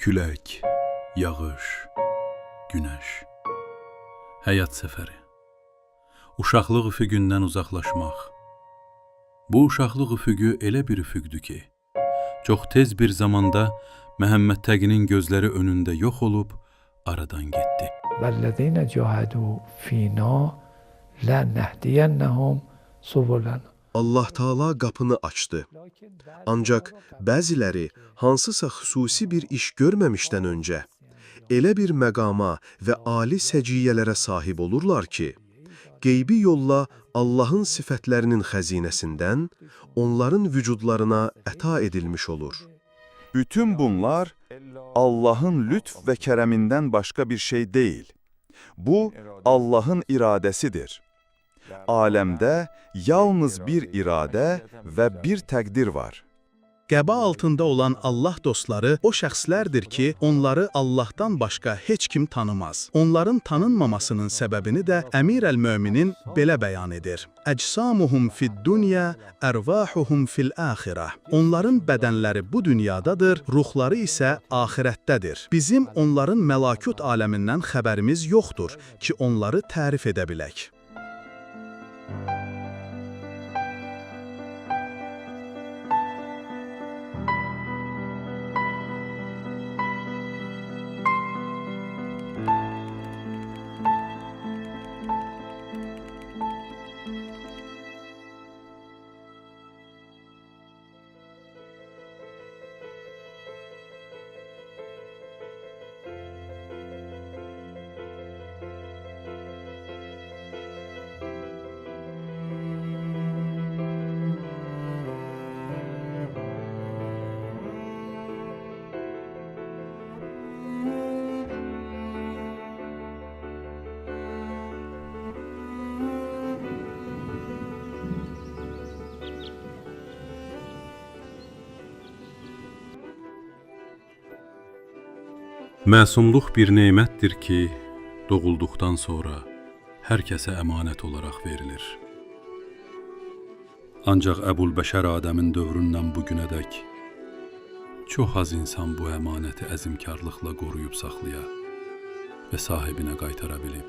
Külək, yağış, günəş, həyat səfəri, uşaqlıq üfüqündən uzaqlaşmaq. Bu uşaqlıq üfüqü elə bir üfüqdür ki, çox tez bir zamanda Məhəmməd Təqinin gözləri önündə yox olub, aradan getdi. وَالَّذِينَ جَاهَدُوا فِينَا لَنَهْدِيَنَّهُمْ سُبُلَنَا. Allah Taala qapını açdı. Ancaq bəziləri hansısa xüsusi bir iş görməmişdən öncə elə bir məqama və ali səciyyələrə sahib olurlar ki, qeybi yolla Allahın sifətlərinin xəzinəsindən onların vücudlarına əta edilmiş olur. Bütün bunlar Allah'ın lütf ve kereminden başka bir şey değil. Bu Allah'ın iradesidir. Alemde yalnız bir irade ve bir təqdir var. Qəba altında olan Allah dostları o şəxslərdir ki, onları Allah'tan başqa heç kim tanımaz. Onların tanınmamasının səbəbini də Əmir əl-Möminin belə bəyan edir. Əcsamuhum fid-dunya, ərvahuhum fil-axirə. Onların bədənləri bu dünyadadır, ruhları isə axirətdədir. Bizim onların məlakut aləmindən xəbərimiz yoxdur ki, onları tərif edə bilək. Məsumluq bir nemətdir ki, doğulduqdan sonra hər kəsə əmanət olaraq verilir. Ancaq Əbul-Bəşər Adəmin dövründən bugünədək çox az insan bu əmanəti əzimkarlıqla qoruyub saxlaya və sahibinə qaytara bilib.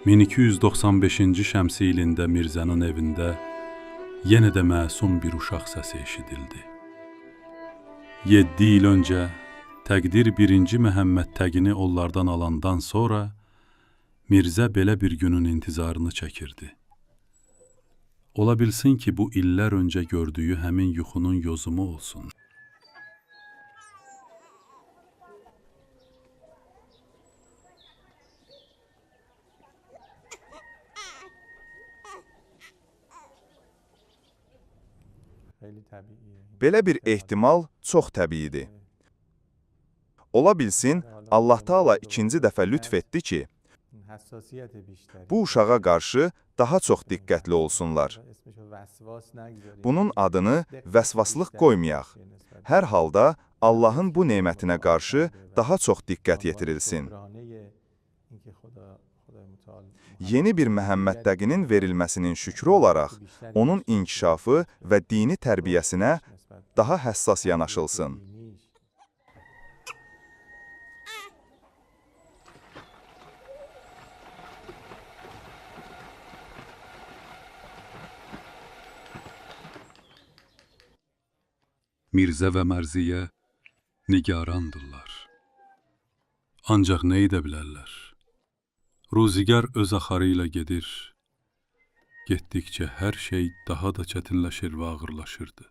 1295-ci şəmsi ilində Mirzənin evində yenə də məsum bir uşaq səsi eşidildi. 7 il öncə Təqdir 1-ci Məhəmməd Təqini onlardan alandan sonra Mirzə belə bir günün intizarını çəkirdi. Ola bilsin ki, bu illər öncə gördüyü həmin yuxunun yozumu olsun. Belə bir ehtimal çox təbiidir. Ola bilsin, Allah Taala ikinci dəfə lütf etdi ki, bu uşağa qarşı daha çox diqqətli olsunlar. Bunun adını vəsvaslıq qoymayaq. Hər halda Allahın bu nemətinə qarşı daha çox diqqət yetirilsin. Yeni bir Məhəmməd Təqinin verilməsinin şükrü olaraq, onun inkişafı və dini tərbiyəsinə daha həssas yanaşılsın. Mirzə və Mərziyə nigarandırlar. Ancaq nə edə bilərlər? Ruzigar öz axarı ilə gedir. Getdikcə hər şey daha da çətinləşir və ağırlaşırdı.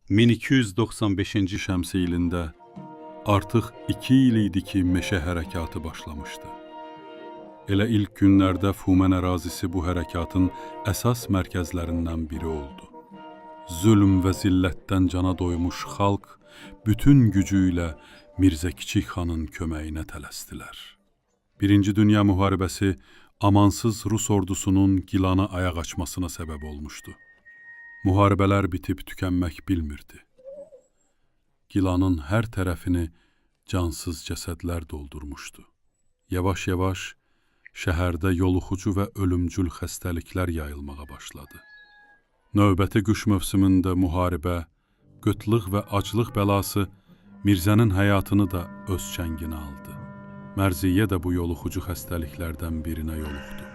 1295-ci şəmsi ilində artıq 2 il idi ki, meşə hərəkatı başlamışdı. Elə ilk günlərdə Fumən ərazisi bu hərəkatın əsas mərkəzlərindən biri oldu. Zülm və zillətdən cana doymuş xalq bütün gücü ilə Mirzə Kiçik xanın köməyinə tələsdilər. Birinci Dünya müharibəsi amansız Rus ordusunun Gilana ayaq açmasına səbəb olmuşdu. Müharibələr bitib tükənmək bilmirdi. Gilanın hər tərəfini cansız cəsədlər doldurmuşdu. Yavaş-yavaş şəhərdə yoluxucu və ölümcül xəstəliklər yayılmağa başladı. Növbəti qış mövsümündə müharibə qıtlıq və aclıq bəlası Mirzənin həyatını da öz çənginə aldı. Mərziyyə də bu yoluxucu xəstəliklərdən birinə yoluxdu.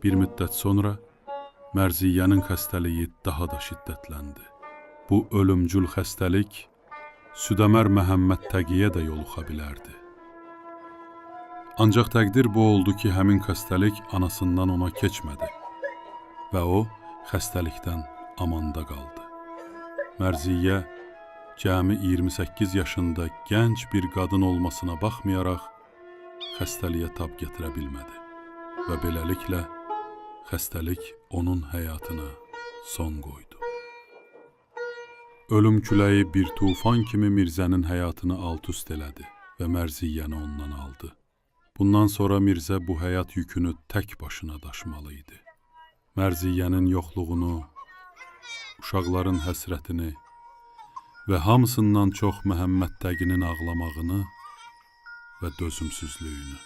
Bir müddət sonra Mərziyyənin xəstəliyi daha da şiddətləndi. Bu ölümcül xəstəlik Südəmər Məhəmməd Təqiyə də yoluxa bilərdi. Ancaq təqdir bu oldu ki, həmin xəstəlik anasından ona keçmədi və o xəstəlikdən amanda qaldı. Mərziyyə cəmi 28 yaşında gənc bir qadın olmasına baxmayaraq xəstəliyə tab gətirə bilmədi və beləliklə xəstəlik onun həyatına son qoydu. Ölüm küləyi bir tufan kimi Mirzənin həyatını alt-üst elədi və Mərziyyəni ondan aldı. Bundan sonra Mirzə bu həyat yükünü tək başına daşımalı idi. Mərziyyənin yoxluğunu, uşaqların həsrətini və hamısından çox Məhəmməd Təqinin ağlamağını və dözümsüzlüyünü.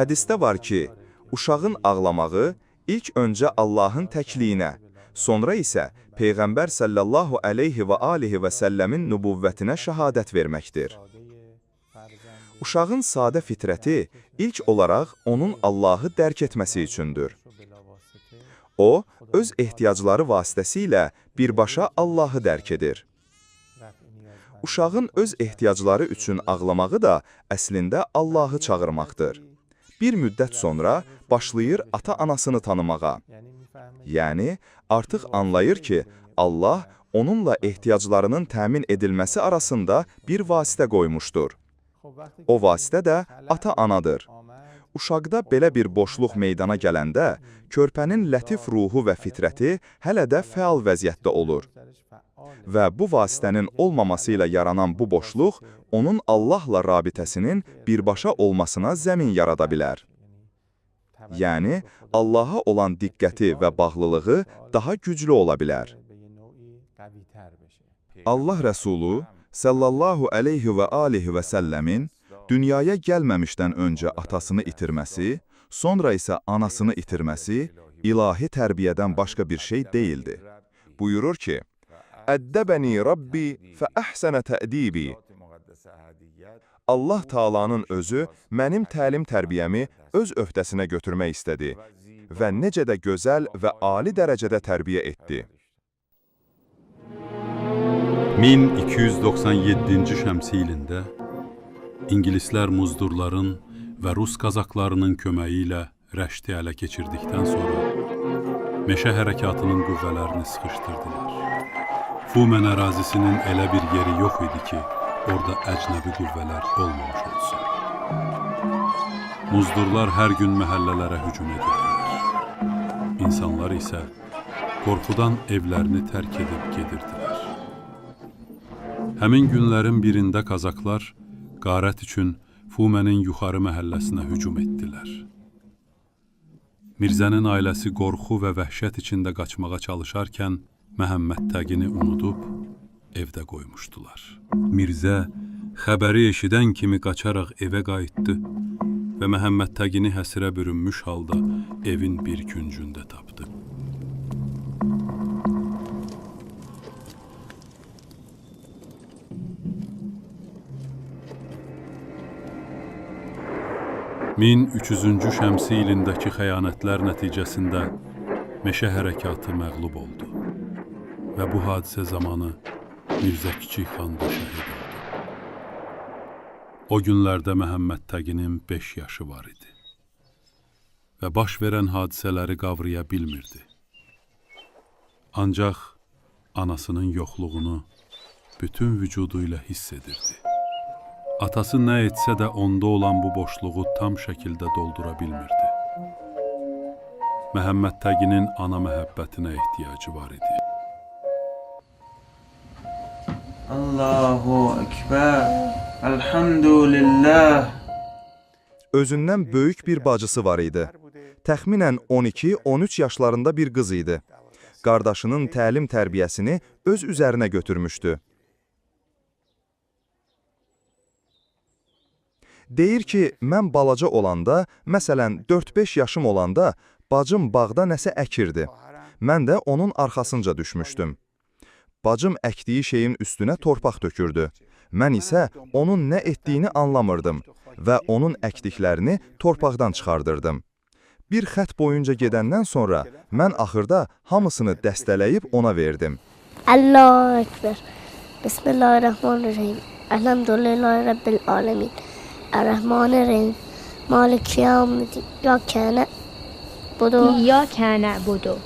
Hədisdə var ki, uşağın ağlamağı ilk öncə Allahın təkliyinə, sonra isə Peyğəmbər sallallahu əleyhi və alihi və səlləmin nübüvvətinə şəhadət verməkdir. Uşağın sadə fitrəti ilk olaraq onun Allahı dərk etməsi üçündür. O, öz ehtiyacları vasitəsilə birbaşa Allahı dərk edir. Uşağın öz ehtiyacları üçün ağlamağı da əslində Allahı çağırmaqdır. Bir müddət sonra başlayır ata-anasını tanımağa. Yəni, artıq anlayır ki, Allah onunla ehtiyaclarının təmin edilməsi arasında bir vasitə qoymuşdur. O vasitə də ata-anadır. Uşaqda belə bir boşluq meydana gələndə, körpənin lətif ruhu və fitrəti hələ də fəal vəziyyətdə olur. Və bu vasitənin olmaması ilə yaranan bu boşluq, onun Allahla rabitəsinin birbaşa olmasına zəmin yarada bilər. Yəni, Allaha olan diqqəti və bağlılığı daha güclü ola bilər. Allah Rəsulu sallallahu əleyhi və alihi və səlləmin dünyaya gəlməmişdən öncə atasını itirməsi, sonra isə anasını itirməsi ilahi tərbiyədən başqa bir şey deyildi. Buyurur ki, Əddəbəni Rabbi fə əhsənə tə'dibi. Allah Taala'nın özü mənim təlim tərbiyəmi öz öhdəsinə götürmək istədi və necə də gözəl və ali dərəcədə tərbiyə etdi. 1297-ci şəmsi ilində İngilislər muzdurların və Rus qazaklarının köməyi ilə Rəşdi ələ keçirdikdən sonra meşə hərəkatının qüvvələrini sıxışdırdılar. Fumen ərazisinin elə bir yeri yox idi ki, orada əcnəbi qüvvələr olmamış olsun. Muzdurlar hər gün məhəllələrə hücum edirdilər. İnsanlar isə qorxudan evlərini tərk edib gedirdilər. Həmin günlərin birində qazaklar qarət üçün Fumenin yuxarı məhəlləsinə hücum etdilər. Mirzənin ailəsi qorxu və vəhşət içində qaçmağa çalışarkən Məhəmməd Təqini unudub evdə qoymuşdular. Mirzə xəbəri eşidən kimi qaçaraq evə qayıtdı və Məhəmməd Təqini həsirə bürünmüş halda evin bir küncündə tapdı. 1300-cü şəmsi ilindəki xəyanətlər nəticəsində meşə hərəkatı məğlub oldu və bu hadisə zamanı Mirzə Kiçik xan da şəhid oldu. O günlərdə Məhəmməd Təqinin 5 yaşı var idi və baş verən hadisələri qavraya bilmirdi. Ancaq anasının yoxluğunu bütün vücudu ilə hiss edirdi. Atası nə etsə də onda olan bu boşluğu tam şəkildə doldura bilmirdi. Məhəmməd Təqinin ana məhəbbətinə ehtiyacı var idi. Allahu Ekber, Elhamdülillah. Özündən böyük bir bacısı var idi. Təxminən 12-13 yaşlarında bir qız idi. Qardaşının təlim tərbiyəsini öz üzərinə götürmüşdü. Deyir ki, mən balaca olanda, məsələn 4-5 yaşım olanda, bacım bağda nəsə əkirdi. Mən də onun arxasınca düşmüşdüm. Bacım əkdiyi şeyin üstünə torpaq tökürdü. Mən isə onun nə etdiyini anlamırdım və onun əkdiklərini torpaqdan çıxardırdım. Bir xət boyunca gedəndən sonra mən axırda hamısını dəstələyib ona verdim. Allahu Ekber. Bismillahirrahmanirrahim. Elhamdülillahi Rabbil alemin. Errahmanirrahim. Maliki yevmiddin. İyyâke na'budu İyyâke na'budu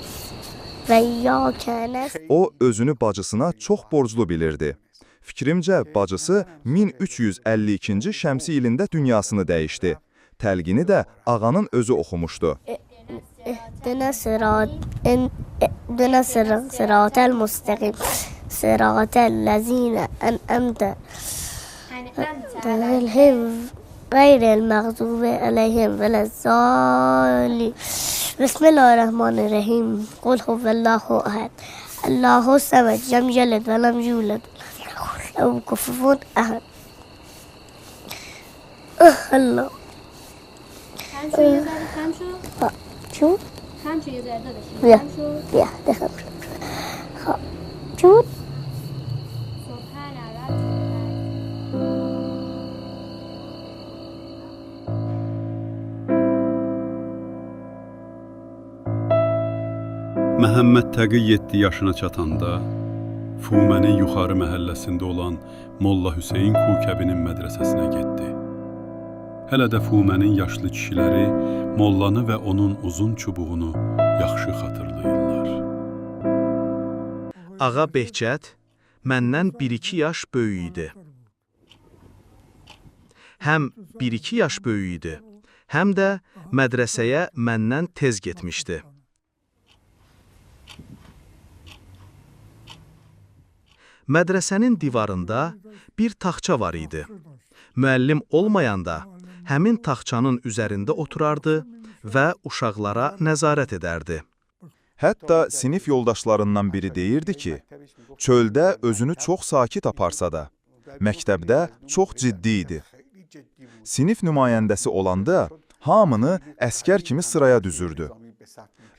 ve iyyâke nestaîn. O, özünü bacısına çox borclu bilirdi. Fikrimcə, bacısı 1352-ci şəmsi ilində dünyasını dəyişdi. Təlqini də ağanın özü oxumuşdu. اهدنا الصراط المستقيم صراط الذين أنعمت عليهم غير المغضوب عليهم ولا الضالين بسم الله الرحمن الرحيم قل هو الله أحد الله الصمد لم يلد ولم يولد له كفوا أحد الله شو بیا بیا دخم خب جود Məhəmməd Təqi 7 yaşına çatanda, Fumənin yuxarı məhəlləsində olan Molla Hüseyn Kukəbinin mədrəsəsinə getdi. Hələ də Fumənin yaşlı kişiləri mollanı və onun uzun çubuğunu yaxşı xatırlayırlar. Ağa Behçət məndən 1-2 yaş böyük idi. Həm 1-2 yaş böyük idi, həm də mədrəsəyə məndən tez getmişdi. Mədrəsənin divarında bir taxça var idi. Müəllim olmayanda həmin taxçanın üzərində oturardı və uşaqlara nəzarət edərdi. Hətta sinif yoldaşlarından biri deyirdi ki, çöldə özünü çox sakit aparsa da, məktəbdə çox ciddi idi. Sinif nümayəndəsi olanda hamını əskər kimi sıraya düzürdü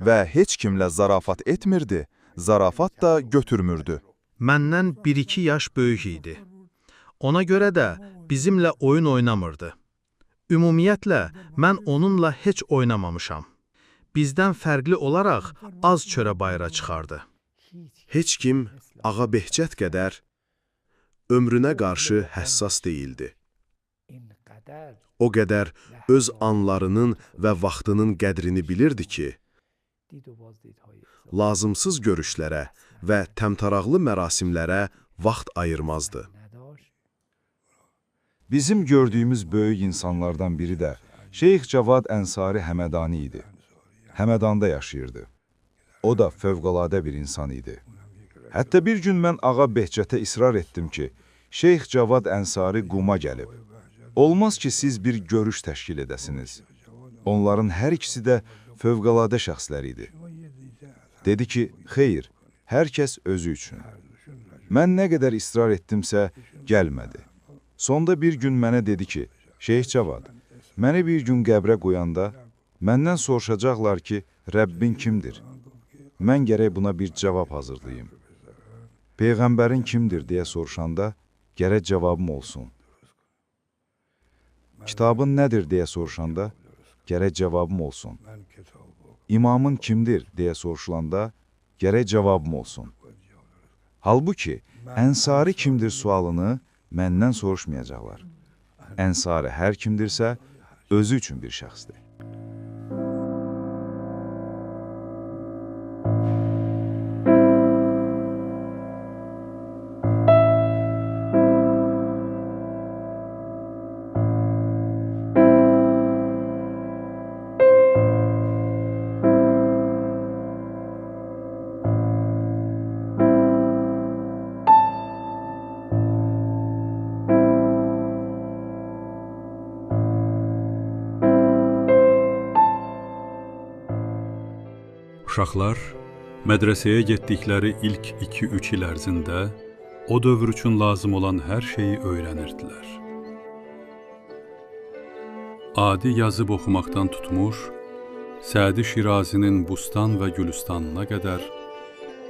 və heç kimlə zarafat etmirdi, zarafat da götürmürdü. Məndən 1-2 yaş böyük idi. Ona görə də bizimlə oyun oynamırdı. Ümumiyyətlə, mən onunla heç oynamamışam. Bizdən fərqli olaraq az çörə bayıra çıxardı. Heç kim Ağa Behçət qədər ömrünə qarşı həssas deyildi. O qədər öz anlarının və vaxtının qədrini bilirdi ki, lazımsız görüşlərə və təmtaraqlı mərasimlərə vaxt ayırmazdı. Bizim gördüyümüz böyük insanlardan biri də Şeyx Cavad Ənsari Həmədani idi. Həmədanda yaşayırdı. O da fövqəladə bir insan idi. Hətta bir gün mən Ağa Behçətə israr etdim ki, Şeyx Cavad Ənsari Quma gəlib. Olmaz ki, siz bir görüş təşkil edəsiniz. Onların hər ikisi də fövqəladə şəxslər idi. Dedi ki, xeyr, hər kəs özü üçün. Mən nə qədər israr etdimsə, gəlmədi. Sonda bir gün mənə dedi ki, Şeyx Cavad, məni bir gün qəbrə qoyanda, məndən soruşacaqlar ki, Rəbbin kimdir? Mən gərək buna bir cavab hazırlayayım. Peyğəmbərin kimdir deyə soruşanda, gərək cavabım olsun. Kitabın nədir deyə soruşanda, gərək cavabım olsun. İmamın kimdir deyə soruşulanda gərək cavabım olsun. Halbuki Ənsari kimdir sualını məndən soruşmayacaqlar. Ənsari hər kimdirsə özü üçün bir şəxsdir. Uşaqlar mədrəsəyə getdikləri ilk 2-3 il ərzində o dövr üçün lazım olan hər şeyi öyrənirdilər. Adi yazıb oxumaqdan tutmuş, Sədi Şirazinin Bustan və Gülüstanına qədər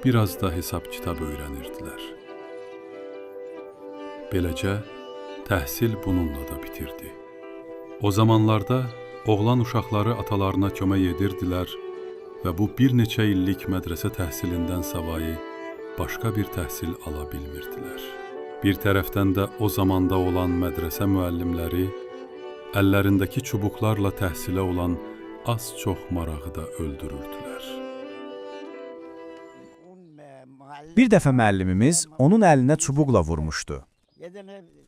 biraz da hesab-kitab öyrənirdilər. Beləcə, təhsil bununla da bitirdi. O zamanlarda oğlan uşaqları atalarına kömək edirdilər və bu bir neçə illik mədrəsə təhsilindən savayı başqa bir təhsil ala bilmirdilər. Bir tərəfdən də o zamanda olan mədrəsə müəllimləri əllərindəki çubuqlarla təhsilə olan az-çox marağı da öldürürdülər. Bir dəfə müəllimimiz onun əlinə çubuqla vurmuşdu.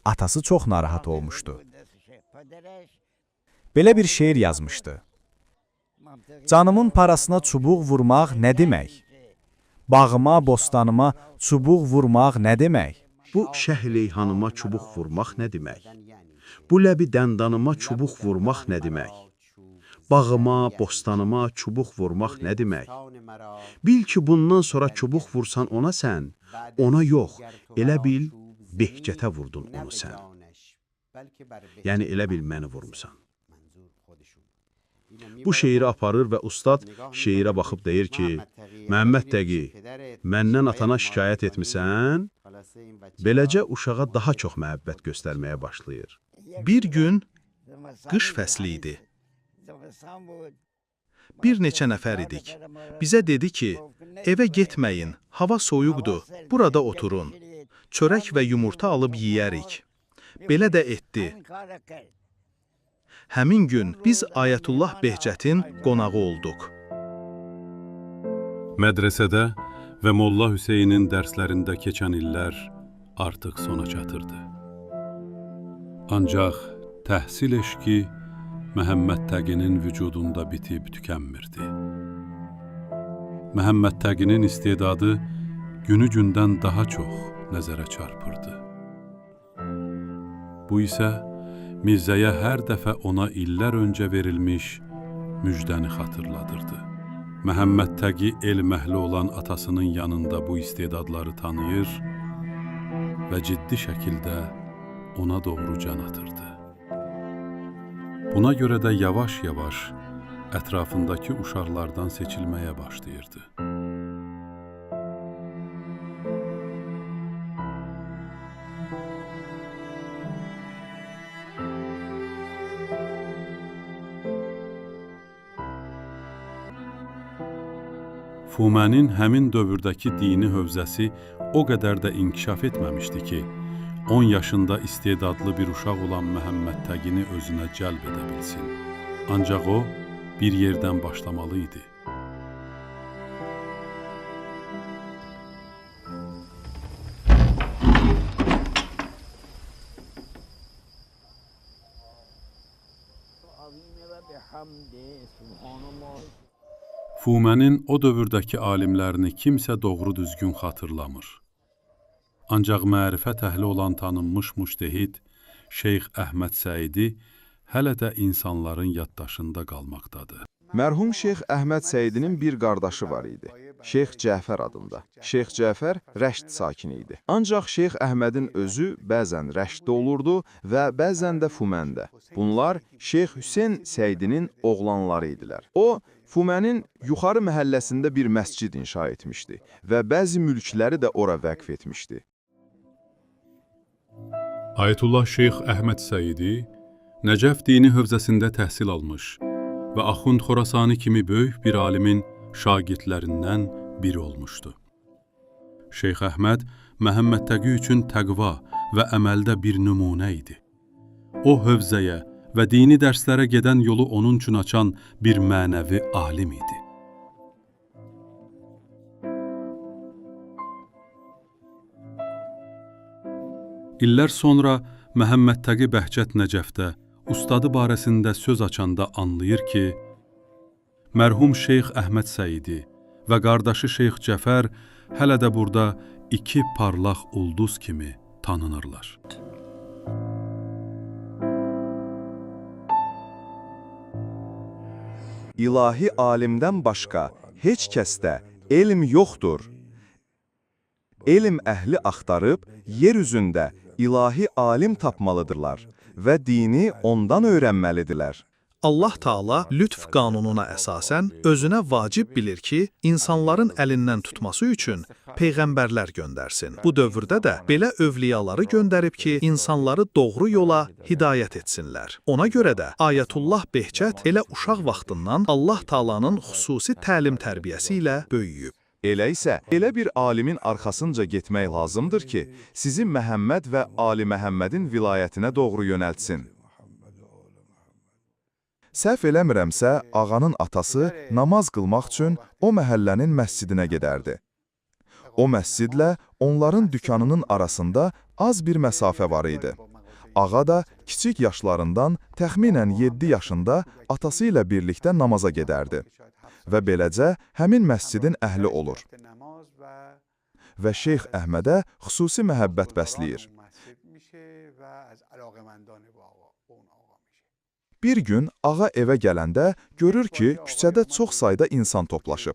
Atası çox narahat olmuşdu. Belə bir şeir yazmışdı. Canımın parasına çubuq vurmaq nə demək? Bağıma, bostanıma çubuq vurmaq nə demək? Bu şəhleyhanıma çubuq vurmaq nə demək? Bu ləbi dəndanıma çubuq vurmaq nə demək? Bağıma, bostanıma çubuq vurmaq nə demək? Bil ki, bundan sonra çubuq vursan ona sən, ona yox, elə bil, Behcətə vurdun onu sən. Yəni, elə bil, məni vurmusan. Bu şeiri aparır və ustad şeirə baxıb deyir ki, Məhəmməd Təqi, məndən atana şikayət etmisən, beləcə uşağa daha çox məhəbbət göstərməyə başlayır. Bir gün qış fəsli idi. Bir neçə nəfər idik. Bizə dedi ki, evə getməyin, hava soyuqdur, burada oturun. Çörək və yumurta alıb yeyərik. Belə də etdi. Həmin gün biz Ayətullah Behcətin qonağı olduq. Mədrəsədə və Molla Hüseynin dərslərində keçən illər artıq sona çatırdı. Ancaq təhsil eşqi Məhəmməd Təqinin vücudunda bitib tükənmirdi. Məhəmməd Təqinin istedadı günü-gündən daha çox nəzərə çarpırdı. Bu isə Mirzəyə hər dəfə ona illər öncə verilmiş müjdəni xatırladırdı. Məhəmməd Təqi elm əhli olan atasının yanında bu istedadları tanıyır və ciddi şəkildə ona doğru can atırdı. Buna görə də yavaş-yavaş ətrafındakı uşaqlardan seçilməyə başlayırdı. Fumənin həmin dövrdəki dini hövzəsi o qədər də inkişaf etməmişdi ki, 10 yaşında istedadlı bir uşaq olan Məhəmməd Təqini özünə cəlb edə bilsin. Ancaq o, bir yerdən başlamalı idi. Fumənin o dövrdəki alimlərini kimsə doğru düzgün xatırlamır. Ancaq mərifət əhli olan tanınmış müştəhid Şeyx Əhməd Səidi hələ də insanların yaddaşında qalmaqdadır. Mərhum Şeyx Əhməd Səidinin bir qardaşı var idi. Şeyx Cəfər adında. Şeyx Cəfər Rəşd sakini idi. Ancaq Şeyx Əhmədin özü bəzən Rəşddə olurdu və bəzən də Fuməndə. Bunlar Şeyx Hüseyn Səidinin oğlanları idilər. O, Fumənin yuxarı məhəlləsində bir məscid inşa etmişdi və bəzi mülkləri də ora vəqf etmişdi. Ayətullah Şeyx Əhməd Səidi Nəcəf dini hövzəsində təhsil almış, və Axund Xorasani kimi böyük bir alimin şagirdlərindən biri olmuşdu. Şeyx Əhməd Məhəmməd Təqi üçün təqva və əməldə bir nümunə idi. O hövzəyə və dini dərslərə gedən yolu onun üçün açan bir mənəvi alim idi. İllər sonra Məhəmməd Təqi Bəhcət Nəcəfdə ustadı barəsində söz açanda anlayır ki, mərhum Şeyx Əhməd Səidi və qardaşı Şeyx Cəfər hələ də burada iki parlaq ulduz kimi tanınırlar. İlahi alimdən başqa heç kəsdə elm yoxdur. Elm əhli axtarıb, yer üzündə ilahi alim tapmalıdırlar və dini ondan öyrənməlidirlər. Allah Taala lütf qanununa əsasən özünə vacib bilir ki, insanların əlindən tutması üçün peyğəmbərlər göndərsin. Bu dövrdə də belə övliyaları göndərib ki, insanları doğru yola hidayət etsinlər. Ona görə də Ayətullah Behçət elə uşaq vaxtından Allah Taalanın xüsusi təlim-tərbiyəsi ilə böyüyüb. Elə isə, elə bir alimin arxasınca getmək lazımdır ki, sizi Məhəmməd və Ali Məhəmmədin vilayətinə doğru yönəltsin. Səhv eləmirəmsə, ağanın atası namaz qılmaq üçün o məhəllənin məscidinə gedərdi. O məscidlə onların dükanının arasında az bir məsafə var idi. Ağa da kiçik yaşlarından təxminən 7 yaşında atası ilə birlikdə namaza gedərdi və beləcə həmin məscidin əhli olur və Şeyx Əhmədə xüsusi məhəbbət bəsləyir. Bir gün ağa evə gələndə görür ki, küçədə çox sayda insan toplaşıb.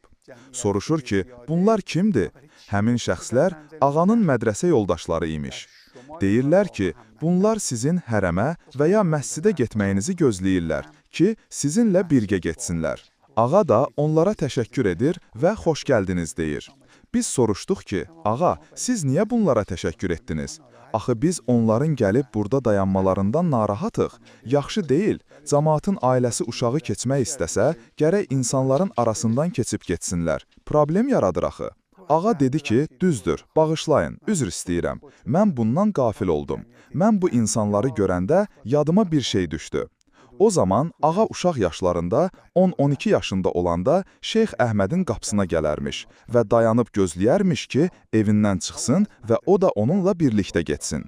Soruşur ki, bunlar kimdir? Həmin şəxslər ağanın mədrəsə yoldaşları imiş. Deyirlər ki, bunlar sizin hərəmə və ya məscidə getməyinizi gözləyirlər ki, sizinlə birgə getsinlər. Ağa da onlara təşəkkür edir və xoş gəldiniz deyir. Biz soruşduq ki, ağa, siz niyə bunlara təşəkkür etdiniz? Axı biz onların gəlib burada dayanmalarından narahatıq. Yaxşı deyil, cəmaatın ailəsi uşağı keçmək istəsə, gərək insanların arasından keçib getsinlər. Problem yaradır axı. Ağa dedi ki, düzdür, bağışlayın, üzr istəyirəm. Mən bundan qafil oldum. Mən bu insanları görəndə yadıma bir şey düşdü. O zaman ağa uşaq yaşlarında, 10-12 yaşında olanda Şeyx Əhmədin qapısına gələrmiş və dayanıb gözləyərmiş ki, evindən çıxsın və o da onunla birlikdə getsin.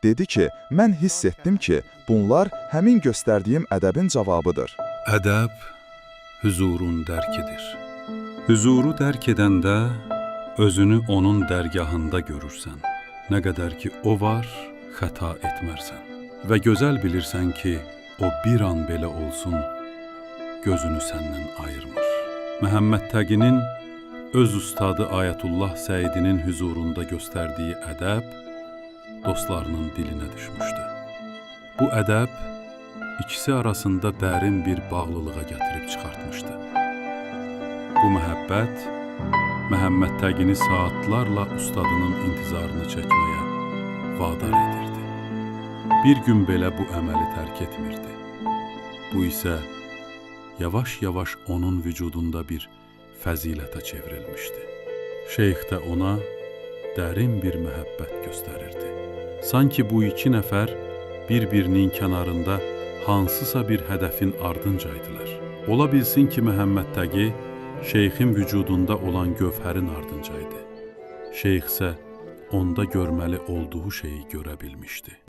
Dedi ki, mən hiss etdim ki, bunlar həmin göstərdiyim ədəbin cavabıdır. Ədəb hüzurun dərkidir. Hüzuru dərk edəndə özünü onun dərgahında görürsən. Nə qədər ki o var, xəta etmərsən. Və gözəl bilirsən ki, o bir an belə olsun, gözünü səndən ayırmır. Məhəmməd Təqinin öz ustadı Ayətullah Səidinin hüzurunda göstərdiyi ədəb dostlarının dilinə düşmüşdü. Bu ədəb ikisi arasında dərin bir bağlılığa gətirib çıxartmışdı. Bu məhəbbət Məhəmməd Təqini saatlarla ustadının intizarını çəkməyə vadar edirdi. Bir gün belə bu əməli tərk etmirdi. Bu isə yavaş-yavaş onun vücudunda bir fəzilətə çevrilmişdi. Şeyx də ona dərin bir məhəbbət göstərirdi. Sanki bu iki nəfər bir-birinin kənarında hansısa bir hədəfin ardınca idilər. Ola bilsin ki, Məhəmməd Təqi şeyxin vücudunda olan gövhərin ardınca idi. Şeyx isə onda görməli olduğu şeyi görə bilmişdi.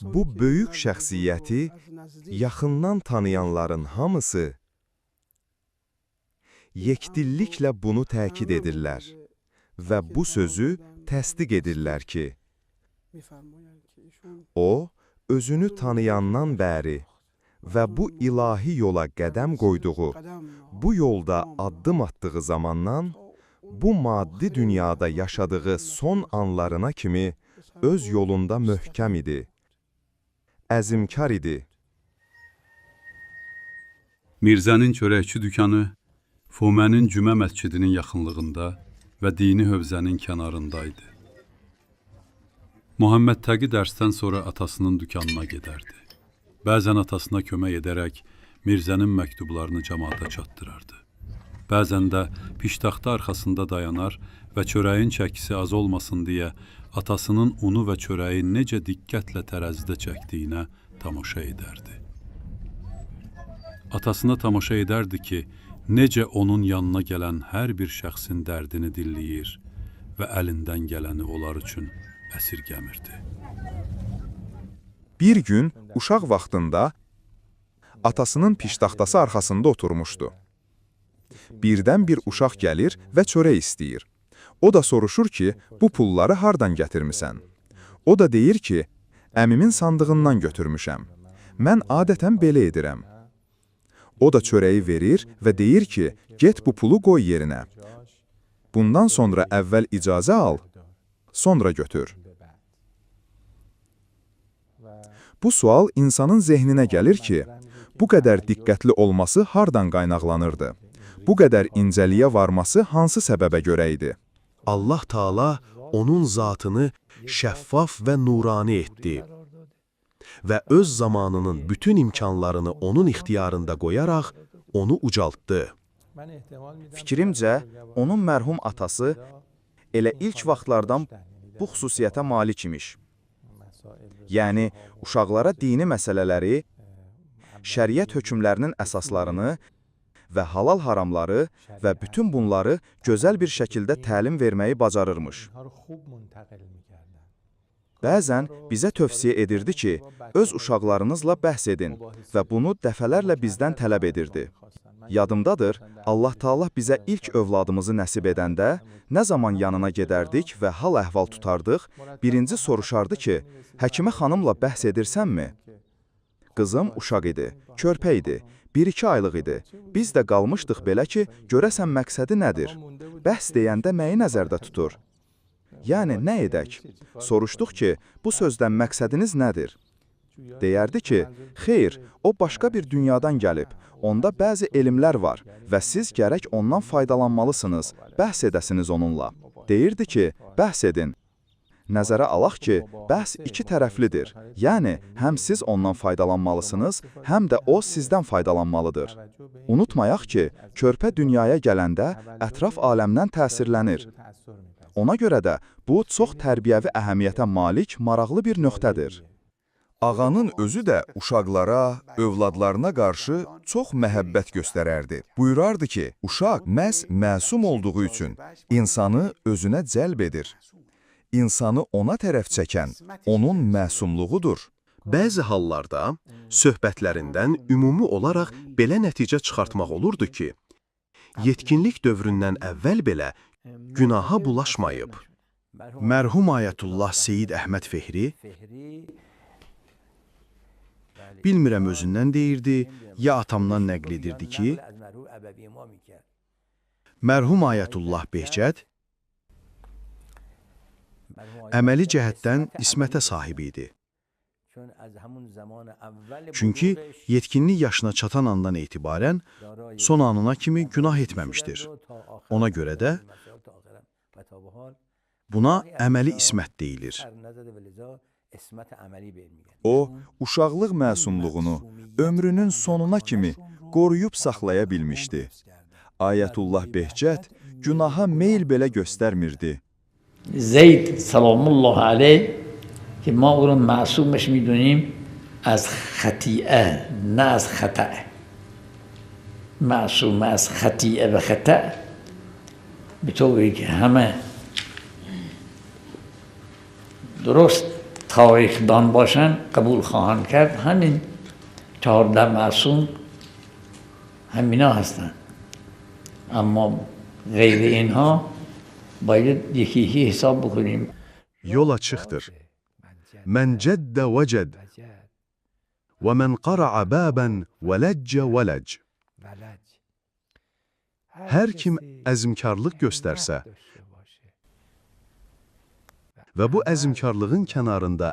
Bu böyük şəxsiyyəti yaxından tanıyanların hamısı yekdilliklə bunu təkid edirlər və bu sözü təsdiq edirlər ki, o, özünü tanıyandan bəri və bu ilahi yola qədəm qoyduğu, bu yolda addım atdığı zamandan, bu maddi dünyada yaşadığı son anlarına kimi öz yolunda möhkəm idi. Əzimkar idi. Mirzənin çörəkçi dükanı Fumənin Cümə məscidinin yaxınlığında və dini hövzənin kənarındaydı. Muhammed Təqi dərsdən sonra atasının dükanına gedərdi. Bəzən atasına kömək edərək Mirzənin məktublarını cəmaata çatdırardı. Bəzən də piştaxta arxasında dayanar və çörəyin çəkisi az olmasın deyə atasının unu və çörəyi necə diqqətlə tərəzidə çəkdiyinə tamaşa edərdi. Atasına tamaşa edərdi ki, necə onun yanına gələn hər bir şəxsin dərdini dilləyir və əlindən gələni onlar üçün əsirgəmirdi. Bir gün uşaq vaxtında atasının piştaxtası arxasında oturmuşdu. Birdən bir uşaq gəlir və çörək istəyir. O da soruşur ki, bu pulları hardan gətirmisən? O da deyir ki, əmimin sandığından götürmüşəm. Mən adətən belə edirəm. O da çörəyi verir və deyir ki, get bu pulu qoy yerinə. Bundan sonra əvvəl icazə al, sonra götür. Bu sual insanın zehninə gəlir ki, bu qədər diqqətli olması hardan qaynaqlanırdı? Bu qədər incəliyə varması hansı səbəbə görə idi? Allah Taala onun zatını şəffaf və nurani etdi və öz zamanının bütün imkanlarını onun ixtiyarında qoyaraq onu ucaltdı. Fikrimcə, onun mərhum atası elə ilk vaxtlardan bu xüsusiyyətə malik imiş. Yəni, uşaqlara dini məsələləri, şəriət hökmlərinin əsaslarını və halal haramları və bütün bunları gözəl bir şəkildə təlim verməyi bacarırmış. Bəzən bizə tövsiyə edirdi ki, öz uşaqlarınızla bəhs edin və bunu dəfələrlə bizdən tələb edirdi. Yadımdadır, Allah Taala bizə ilk övladımızı nəsib edəndə, nə zaman yanına gedərdik və hal əhval tutardıq, birinci soruşardı ki, həkimə xanımla bəhs edirsənmi? Qızım uşaq idi, körpə idi, 1-2 aylıq idi. Biz də qalmışdıq belə ki, görəsən məqsədi nədir? Bəhs deyəndə nəyi nəzərdə tutur? Yəni, nə edək? Soruşduq ki, bu sözdən məqsədiniz nədir? Deyərdi ki, xeyr, o başqa bir dünyadan gəlib, onda bəzi elmlər var və siz gərək ondan faydalanmalısınız, bəhs edəsiniz onunla. Deyirdi ki, bəhs edin. Nəzərə alaq ki, bəhs iki tərəflidir. Yəni, həm siz ondan faydalanmalısınız, həm də o sizdən faydalanmalıdır. Unutmayaq ki, körpə dünyaya gələndə ətraf aləmdən təsirlənir. Ona görə də bu çox tərbiyəvi əhəmiyyətə malik, maraqlı bir nöqtədir. Ağanın özü də uşaqlara, övladlarına qarşı çox məhəbbət göstərərdi. Buyurardı ki, uşaq məhz məsum olduğu üçün insanı özünə cəlb edir. İnsanı ona tərəf çəkən onun məsumluğudur. Bəzi hallarda söhbətlərindən ümumi olaraq belə nəticə çıxartmaq olurdu ki, yetkinlik dövründən əvvəl belə günaha bulaşmayıb. Mərhum Ayətullah Seyid Əhməd Fehri, bilmirəm özündən deyirdi, ya atamdan nəql edirdi ki, mərhum Ayətullah Behçət əməli cəhətdən ismətə sahib idi. Çünki yetkinlik yaşına çatan andan etibarən son anına kimi günah etməmişdir. Ona görə də buna əməli ismət deyilir. O, uşaqlıq məsumluğunu ömrünün sonuna kimi qoruyub saxlaya bilmişdi. Ayətullah Behçət günaha meyl belə göstərmirdi. زید سلام الله علیه که ما او رو معصومش میدونیم از خطیئه نه از خطأ معصوم از خطیئه و خطأ به طوری که همه درست تاریخ دان باشن قبول خواهند کرد همین 14 معصوم همینا هستن اما غیر اینها باید یکی یکی حساب بکنیم. Yol açıqdır. Mən cəddə vəcəd və mən qara'a bəbən və ləccə vələc. Hər kim əzmkarlıq göstərsə və bu əzmkarlığın kənarında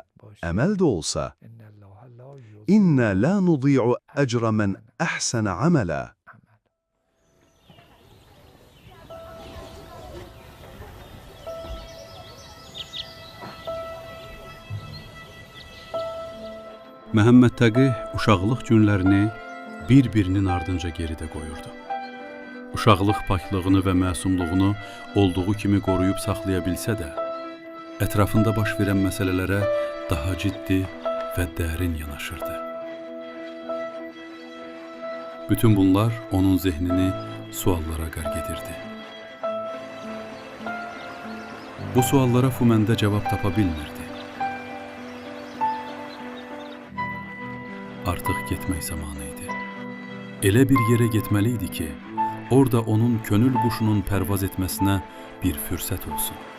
əməl də olsa, İnnə lə nudi'u əcrə mən əhsənə əmələ. Məhəmməd Təqi uşaqlıq günlərini bir-birinin ardınca geridə qoyurdu. Uşaqlıq paklığını və məsumluğunu olduğu kimi qoruyub saxlaya bilsə də, ətrafında baş verən məsələlərə daha ciddi və dərin yanaşırdı. Bütün bunlar onun zehnini suallara qərq edirdi. Bu suallara Fuməndə cavab tapa bilmirdi. Artıq getmək zamanı idi. Elə bir yerə getməli idi ki, orada onun könül quşunun pərvaz etməsinə bir fürsət olsun.